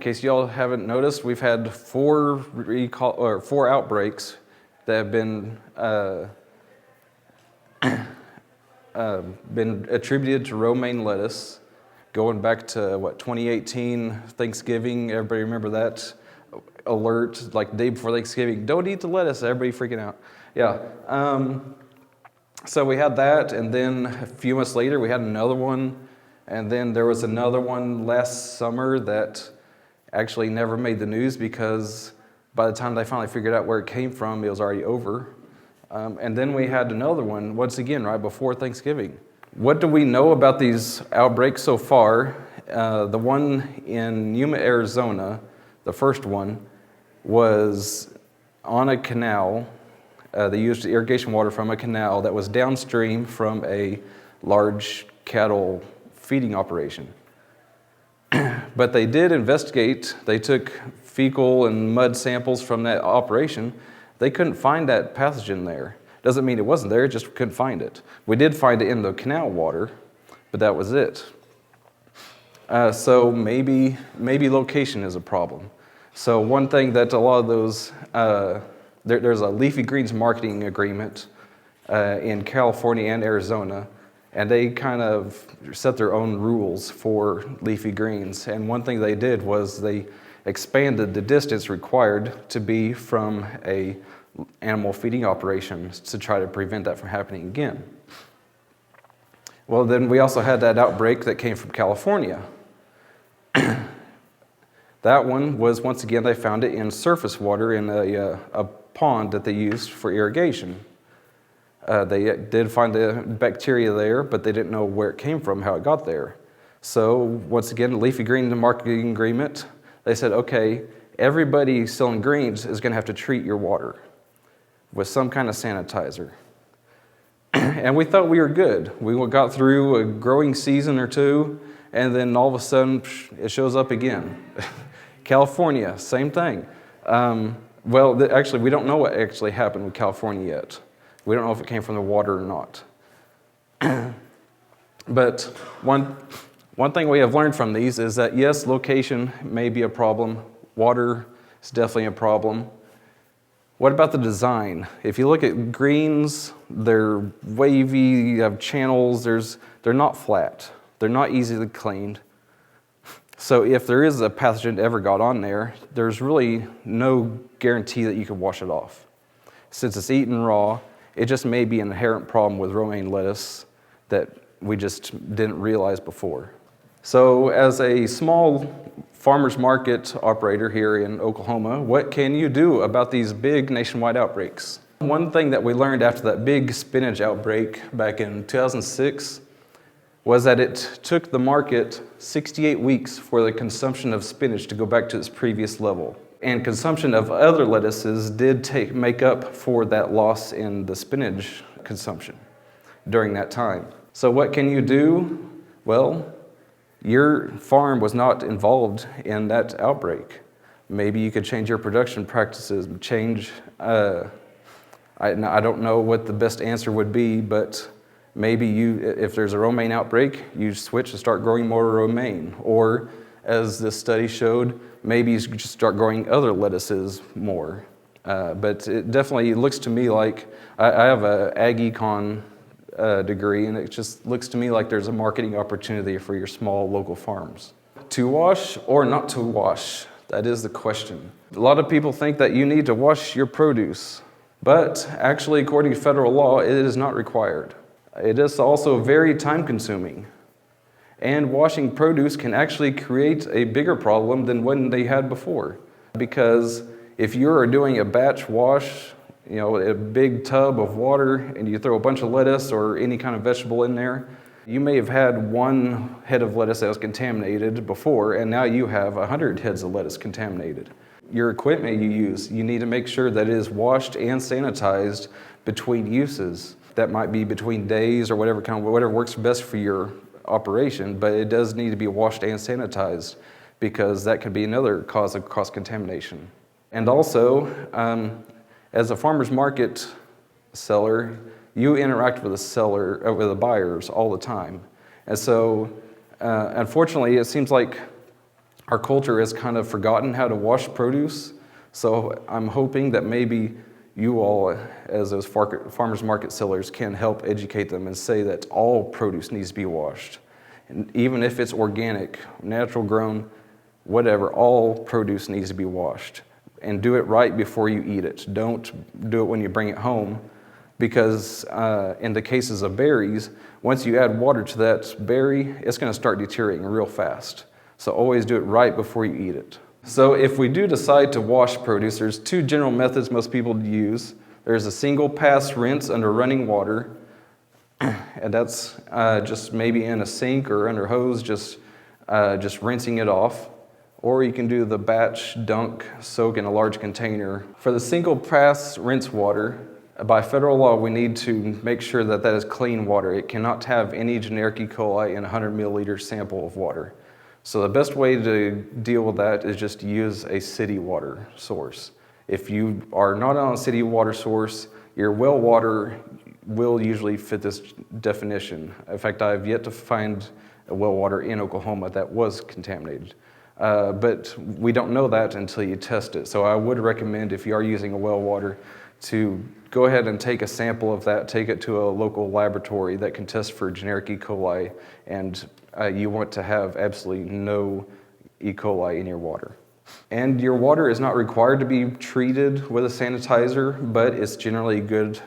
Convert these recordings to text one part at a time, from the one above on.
case y'all haven't noticed, we've had four outbreaks that have been attributed to romaine lettuce, going back to 2018 Thanksgiving. Everybody remember that alert, like the day before Thanksgiving? Don't eat the lettuce. Everybody freaking out. Yeah. So we had that, and then a few months later we had another one, and then there was another one last summer that actually never made the news because by the time they finally figured out where it came from, it was already over. And then we had another one, once again, right before Thanksgiving. What do we know about these outbreaks so far? The one in Yuma, Arizona, the first one, was on a canal. They used irrigation water from a canal that was downstream from a large cattle feeding operation. But they did investigate. They took fecal and mud samples from that operation. They couldn't find that pathogen there. Doesn't mean it wasn't there, just couldn't find it. We did find it in the canal water, but that was it. So maybe location is a problem. So one thing that a lot of those, there's a leafy greens marketing agreement in California and Arizona, and they kind of set their own rules for leafy greens. And one thing they did was they expanded the distance required to be from a animal feeding operation to try to prevent that from happening again. Well, then we also had that outbreak that came from California. That one was, once again, they found it in surface water in a pond that they used for irrigation. They did find the bacteria there, but they didn't know where it came from, how it got there. So, once again, leafy green marketing agreement, they said, okay, everybody selling greens is going to have to treat your water with some kind of sanitizer. And we thought we were good. We got through a growing season or two, and then all of a sudden, it shows up again. California, same thing. Actually, we don't know what actually happened with California yet. We don't know if it came from the water or not. But one thing we have learned from these is that, yes, location may be a problem. Water is definitely a problem. What about the design? If you look at greens, they're wavy, you have channels, they're not flat. They're not easily cleaned. So if there is a pathogen that ever got on there, there's really no guarantee that you can wash it off. Since it's eaten raw, it just may be an inherent problem with romaine lettuce that we just didn't realize before. So as a small farmers market operator here in Oklahoma, what can you do about these big nationwide outbreaks? One thing that we learned after that big spinach outbreak back in 2006 was that it took the market 68 weeks for the consumption of spinach to go back to its previous level. And consumption of other lettuces did make up for that loss in the spinach consumption during that time. So what can you do? Well, your farm was not involved in that outbreak. Maybe you could change your production practices, I don't know what the best answer would be, but maybe if there's a romaine outbreak, you switch to start growing more romaine. Or, as this study showed, maybe you just start growing other lettuces more. But it definitely looks to me like, I have an ag econ degree, and it just looks to me like there's a marketing opportunity for your small local farms. To wash or not to wash? That is the question. A lot of people think that you need to wash your produce, but actually, according to federal law, it is not required. It is also very time-consuming. And washing produce can actually create a bigger problem than when they had before. Because if you're doing a batch wash, a big tub of water, and you throw a bunch of lettuce or any kind of vegetable in there, you may have had one head of lettuce that was contaminated before, and now you have 100 heads of lettuce contaminated. Your equipment you use, you need to make sure that it is washed and sanitized between uses. That might be between days or whatever works best for your operation, but it does need to be washed and sanitized because that could be another cause of cross-contamination. And also, as a farmer's market seller, you interact with with the buyers all the time. And so, unfortunately, it seems like Our culture has kind of forgotten how to wash produce, so I'm hoping that maybe you all, as those farmers market sellers, can help educate them and say that all produce needs to be washed. And even if it's organic, natural grown, whatever, all produce needs to be washed. And do it right before you eat it. Don't do it when you bring it home, because in the cases of berries, once you add water to that berry, it's going to start deteriorating real fast. So always do it right before you eat it. So if we do decide to wash produce, there's two general methods most people use. There's a single pass rinse under running water, and that's just maybe in a sink or under hose, just rinsing it off. Or you can do the batch dunk soak in a large container. For the single pass rinse water, by federal law, we need to make sure that that is clean water. It cannot have any generic E. coli in a 100 milliliter sample of water. So the best way to deal with that is just to use a city water source. If you are not on a city water source, your well water will usually fit this definition. In fact, I've yet to find a well water in Oklahoma that was contaminated. But we don't know that until you test it. So I would recommend, if you are using a well water, to go ahead and take a sample of that, take it to a local laboratory that can test for generic E. coli, and you want to have absolutely no E. coli in your water. And your water is not required to be treated with a sanitizer, but it's generally a good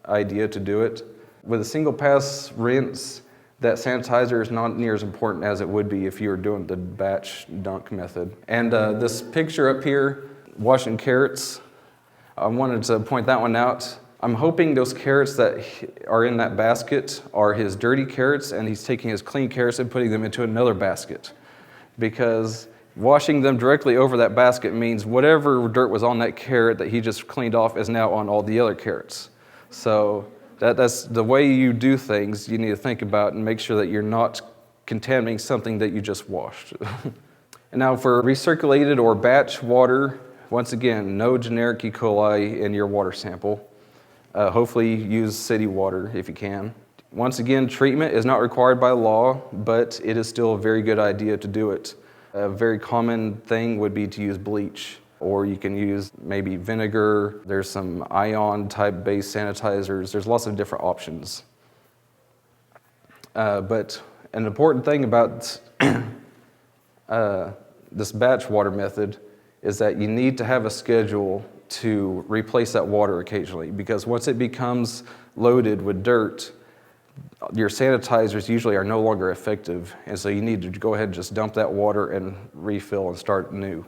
idea to do it. With a single pass rinse, that sanitizer is not near as important as it would be if you were doing the batch dunk method. And this picture up here, washing carrots, I wanted to point that one out. I'm hoping those carrots that are in that basket are his dirty carrots, and he's taking his clean carrots and putting them into another basket. Because washing them directly over that basket means whatever dirt was on that carrot that he just cleaned off is now on all the other carrots. So that's the way you do things. You need to think about and make sure that you're not contaminating something that you just washed. And now for recirculated or batch water, once again, no generic E. coli in your water sample. Hopefully use city water if you can. Once again, treatment is not required by law, but it is still a very good idea to do it. A very common thing would be to use bleach, or you can use maybe vinegar. There's some ion type based sanitizers. There's lots of different options. But an important thing about this batch water method is that you need to have a schedule to replace that water occasionally, because once it becomes loaded with dirt, your sanitizers usually are no longer effective, and so you need to go ahead and just dump that water and refill and start new.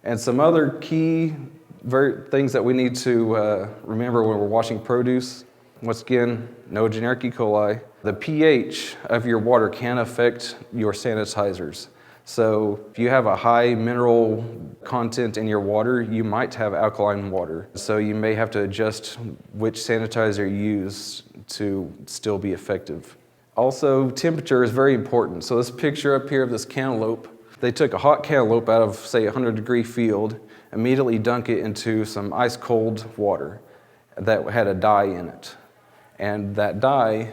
And some other key things that we need to remember when we're washing produce, once again, no generic E. coli. The pH of your water can affect your sanitizers. So if you have a high mineral content in your water, you might have alkaline water. So you may have to adjust which sanitizer you use to still be effective. Also, temperature is very important. So this picture up here of this cantaloupe, they took a hot cantaloupe out of, say, a 100-degree field, immediately dunk it into some ice-cold water that had a dye in it. And that dye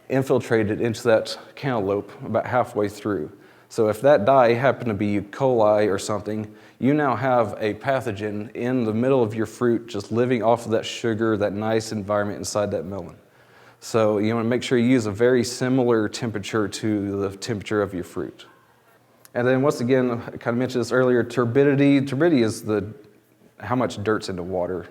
infiltrated into that cantaloupe about halfway through. So if that dye happened to be E. coli or something, you now have a pathogen in the middle of your fruit just living off of that sugar, that nice environment inside that melon. So you want to make sure you use a very similar temperature to the temperature of your fruit. And then once again, I kind of mentioned this earlier, turbidity. Turbidity is how much dirt's in the water.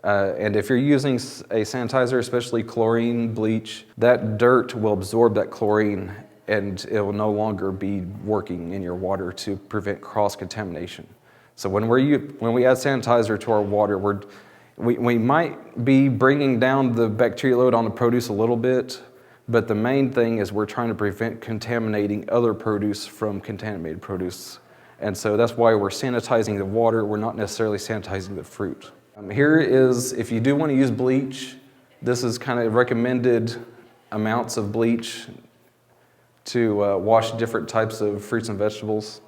And if you're using a sanitizer, especially chlorine, bleach, that dirt will absorb that chlorine and it will no longer be working in your water to prevent cross-contamination. So when we add sanitizer to our water, we might be bringing down the bacteria load on the produce a little bit, but the main thing is we're trying to prevent contaminating other produce from contaminated produce. And so that's why we're sanitizing the water. We're not necessarily sanitizing the fruit. Here is, if you do want to use bleach, this is kind of recommended amounts of bleach to wash different types of fruits and vegetables.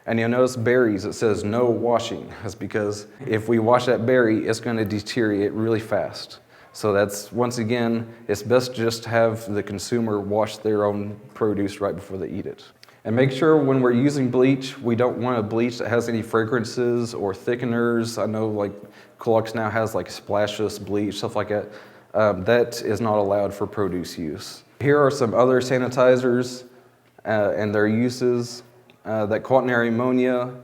And you'll notice berries, it says no washing. That's because if we wash that berry, it's going to deteriorate really fast. So that's, once again, it's best just to have the consumer wash their own produce right before they eat it. And make sure when we're using bleach, we don't want a bleach that has any fragrances or thickeners. I know like Clorox now has like splashless bleach, stuff like that. That is not allowed for produce use. Here are some other sanitizers and their uses. That quaternary ammonia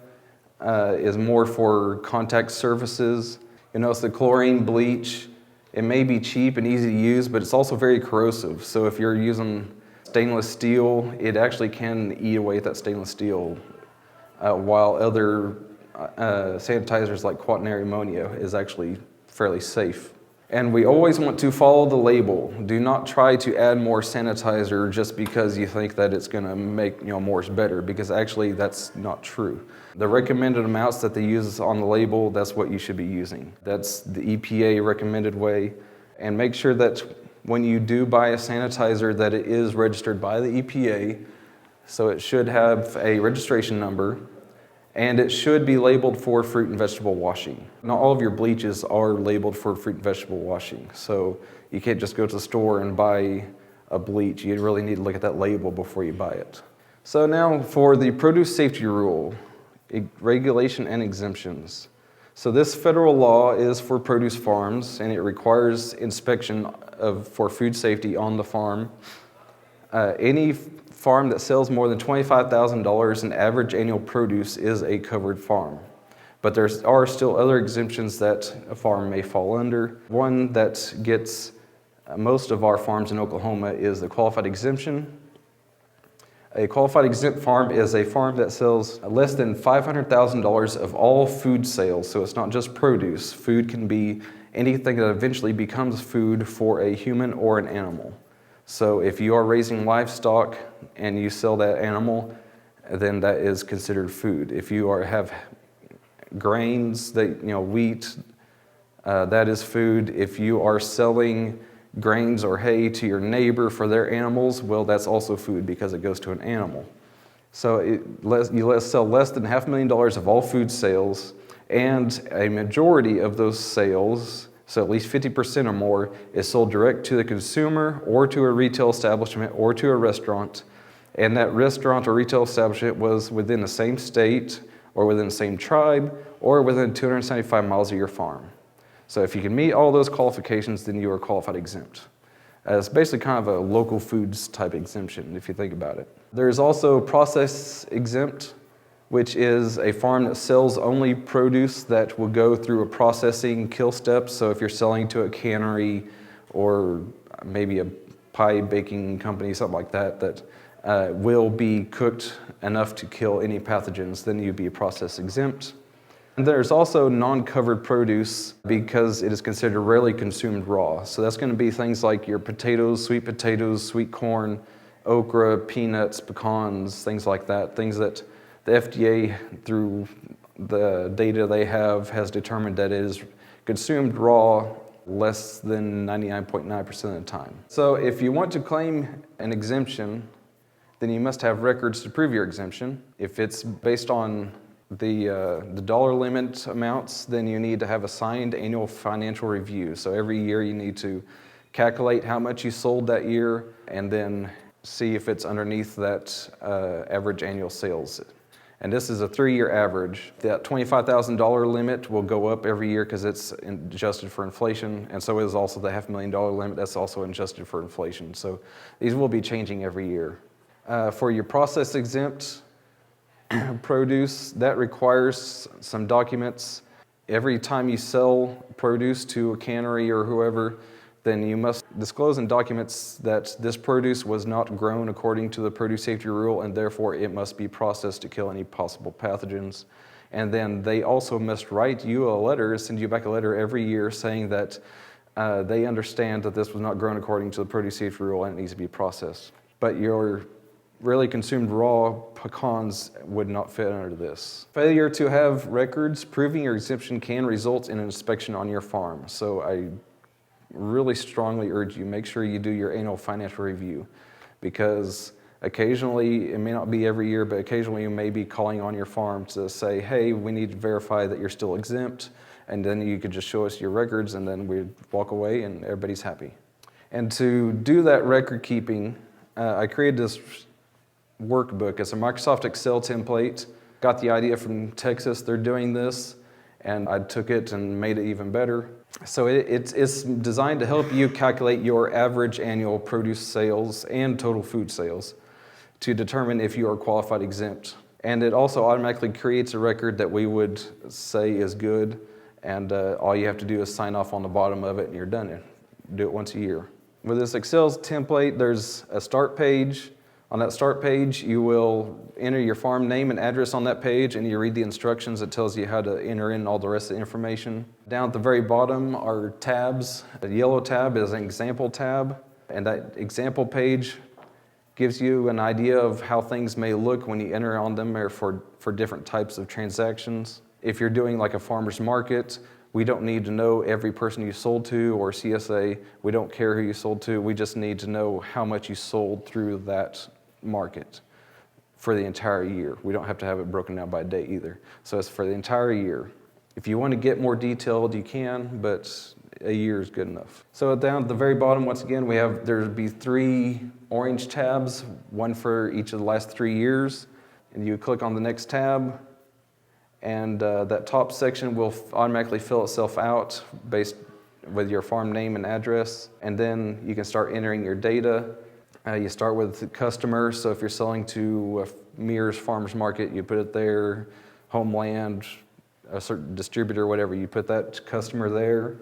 is more for contact surfaces. You notice the chlorine bleach, it may be cheap and easy to use, but it's also very corrosive. So if you're using stainless steel, it actually can eat away at that stainless steel, while other sanitizers like quaternary ammonia is actually fairly safe. And we always want to follow the label. Do not try to add more sanitizer just because you think that it's going to make more is better, because actually that's not true. The recommended amounts that they use on the label, that's what you should be using. That's the EPA recommended way. And make sure that when you do buy a sanitizer that it is registered by the EPA, so it should have a registration number, and it should be labeled for fruit and vegetable washing. Not all of your bleaches are labeled for fruit and vegetable washing, so you can't just go to the store and buy a bleach. You really need to look at that label before you buy it. So now for the produce safety rule, regulation and exemptions. So this federal law is for produce farms, and it requires inspection for food safety on the farm. Any farm that sells more than $25,000 in average annual produce is a covered farm. But there are still other exemptions that a farm may fall under. One that gets most of our farms in Oklahoma is the qualified exemption. A qualified exempt farm is a farm that sells less than $500,000 of all food sales. So it's not just produce. Food can be anything that eventually becomes food for a human or an animal. So if you are raising livestock and you sell that animal, then that is considered food. If you have grains, wheat, that is food. If you are selling grains or hay to your neighbor for their animals, well, that's also food because it goes to an animal. So you sell less than $500,000 of all food sales, and a majority of those sales, so at least 50% or more, is sold direct to the consumer or to a retail establishment or to a restaurant. And that restaurant or retail establishment was within the same state or within the same tribe or within 275 miles of your farm. So if you can meet all those qualifications, then you are qualified exempt. It's basically kind of a local foods type exemption if you think about it. There's also process exempt, which is a farm that sells only produce that will go through a processing kill step. So if you're selling to a cannery or maybe a pie baking company, something like that, that will be cooked enough to kill any pathogens, then you'd be a process exempt. And there's also non-covered produce because it is considered rarely consumed raw. So that's going to be things like your potatoes, sweet corn, okra, peanuts, pecans, things like that, things that the FDA, through the data they have, has determined that it is consumed raw less than 99.9% of the time. So if you want to claim an exemption, then you must have records to prove your exemption. If it's based on the dollar limit amounts, then you need to have a signed annual financial review. So every year you need to calculate how much you sold that year and then see if it's underneath that average annual sales. And this is a 3-year average. That $25,000 limit will go up every year because it's adjusted for inflation, and so is also the $500,000 limit. That's also adjusted for inflation. So these will be changing every year. For your process exempt produce, that requires some documents. Every time you sell produce to a cannery or whoever, then you must disclose in documents that this produce was not grown according to the produce safety rule, and therefore it must be processed to kill any possible pathogens. And then they also must write you a letter, send you back a letter every year saying that they understand that this was not grown according to the produce safety rule and it needs to be processed. But your really consumed raw pecans would not fit under this. Failure to have records proving your exemption can result in an inspection on your farm. So I really strongly urge you, make sure you do your annual financial review, because occasionally, it may not be every year, but occasionally you may be calling on your farm to say, hey, we need to verify that you're still exempt, and then you could just show us your records and then we'd walk away and everybody's happy. And to do that record keeping, I created this workbook. It's a Microsoft Excel template. Got the idea from Texas, they're doing this, and I took it and made it even better. So it's designed to help you calculate your average annual produce sales and total food sales to determine if you are qualified exempt. And it also automatically creates a record that we would say is good, and all you have to do is sign off on the bottom of it and you're done. Do it once a year. With this Excel template, there's a start page. On that start page, you will enter your farm name and address on that page, and you read the instructions. It tells you how to enter in all the rest of the information. Down at the very bottom are tabs. The yellow tab is an example tab, and that example page gives you an idea of how things may look when you enter on them, or for different types of transactions. If you're doing like a farmer's market, we don't need to know every person you sold to, or CSA. We don't care who you sold to. We just need to know how much you sold through that market for the entire year. We don't have to have it broken down by date either. So it's for the entire year. If you want to get more detailed, you can, but a year is good enough. So down at the very bottom, once again, there'd be 3 orange tabs, one for each of the last 3 years. And you click on the next tab, and that top section will automatically fill itself out based with your farm name and address. And then you can start entering your data. You start with the customer, so if you're selling to Mears Farmers Market, you put it there. Homeland, a certain distributor, whatever, you put that customer there.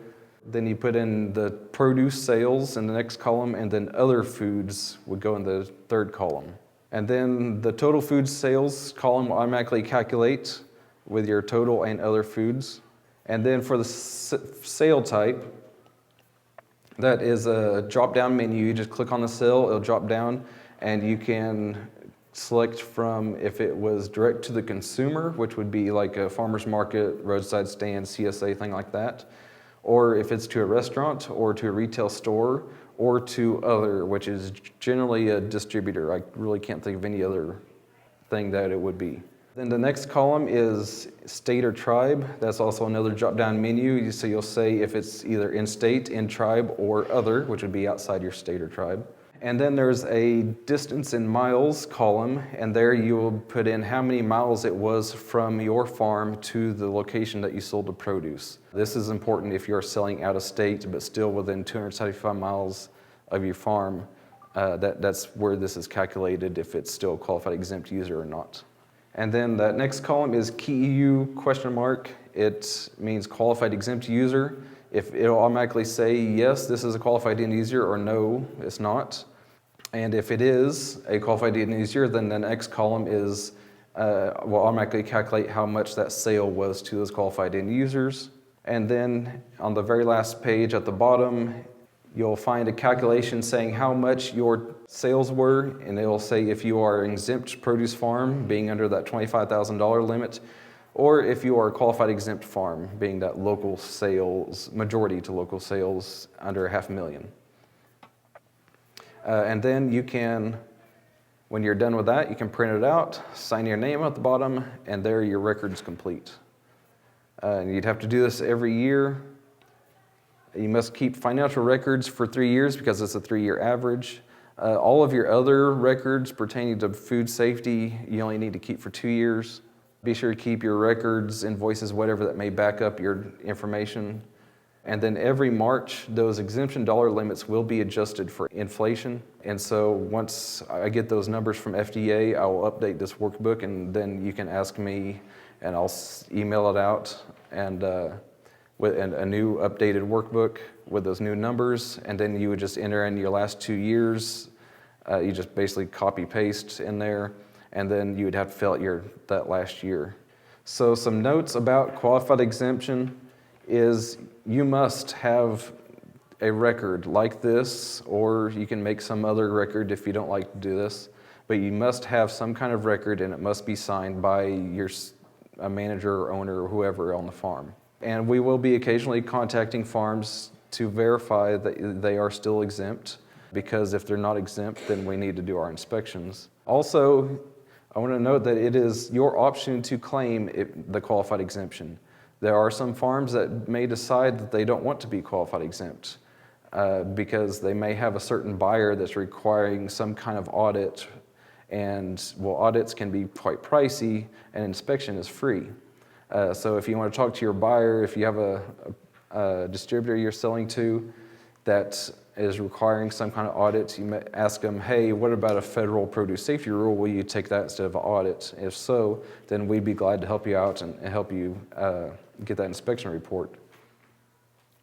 Then you put in the produce sales in the next column, and then other foods would go in the third column. And then the total food sales column will automatically calculate with your total and other foods. And then for the sale type, that is a drop-down menu. You just click on the cell, it'll drop down, and you can select from if it was direct to the consumer, which would be like a farmer's market, roadside stand, CSA, thing like that, or if it's to a restaurant or to a retail store, or to other, which is generally a distributor. I really can't think of any other thing that it would be. Then the next column is state or tribe. That's also another drop-down menu. So you'll say if it's either in state, in tribe, or other, which would be outside your state or tribe. And then there's a distance in miles column, and there you will put in how many miles it was from your farm to the location that you sold the produce. This is important if you're selling out of state, but still within 275 miles of your farm. That's where this is calculated, if it's still a qualified exempt user or not. And then the next column is KEU ? It means qualified exempt user. If it'll automatically say, yes, this is a qualified end user, or no, it's not. And if it is a qualified end user, then the next column is, will automatically calculate how much that sale was to those qualified end users. And then on the very last page at the bottom, you'll find a calculation saying how much your sales were, and it'll say if you are an exempt produce farm, being under that $25,000 limit, or if you are a qualified exempt farm, being that local sales, majority to local sales under $500,000. And then you can, when you're done with that, you can print it out, sign your name at the bottom, and there your record's complete. And you'd have to do this every year. You must keep financial records for 3 years because it's a 3-year average. All of your other records pertaining to food safety, you only need to keep for 2 years. Be sure to keep your records, invoices, whatever that may back up your information. And then every March, those exemption dollar limits will be adjusted for inflation. And so once I get those numbers from FDA, I will update this workbook, and then you can ask me and I'll email it out, and with a new updated workbook with those new numbers, and then you would just enter in your last 2 years. You just basically copy paste in there, and then you would have to fill out that last year. So some notes about qualified exemption is you must have a record like this, or you can make some other record if you don't like to do this, but you must have some kind of record, and it must be signed by a manager or owner or whoever on the farm. And we will be occasionally contacting farms to verify that they are still exempt, because if they're not exempt, then we need to do our inspections. Also, I want to note that it is your option to claim the qualified exemption. There are some farms that may decide that they don't want to be qualified exempt because they may have a certain buyer that's requiring some kind of audit, And well, audits can be quite pricey and inspection is free. So if you want to talk to your buyer, if you have a distributor you're selling to that is requiring some kind of audit, you may ask them, hey, what about a federal produce safety rule? Will you take that instead of an audit? If so, then we'd be glad to help you out and help you get that inspection report.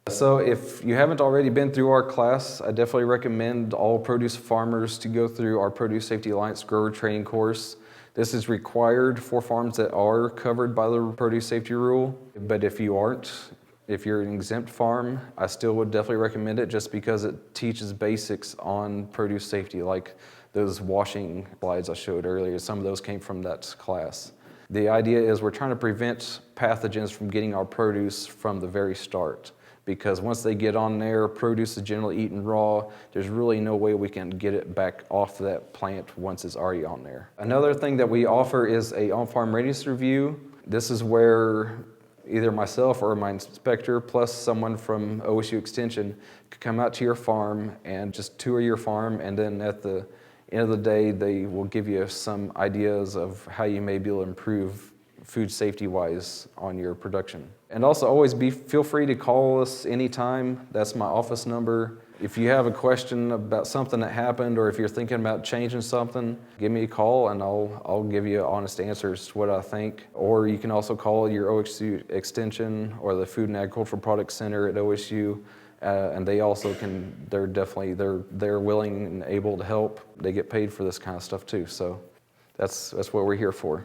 So if you haven't already been through our class, I definitely recommend all produce farmers to go through our Produce Safety Alliance Grower Training course. This is required for farms that are covered by the produce safety rule, but if you aren't, if you're an exempt farm, I still would definitely recommend it just because it teaches basics on produce safety, like those washing slides I showed earlier. Some of those came from that class. The idea is we're trying to prevent pathogens from getting our produce from the very start, because once they get on there, produce is generally eaten raw. There's really no way we can get it back off that plant once it's already on there. Another thing that we offer is a on-farm readiness review. This is where either myself or my inspector plus someone from OSU Extension could come out to your farm and just tour your farm, and then at the end of the day, they will give you some ideas of how you may be able to improve food safety-wise on your production. And also always feel free to call us anytime. That's my office number. If you have a question about something that happened, or if you're thinking about changing something, give me a call and I'll give you honest answers to what I think. Or you can also call your OSU Extension or the Food and Agricultural Products Center at OSU, and they also they're willing and able to help. They get paid for this kind of stuff too, so that's what we're here for.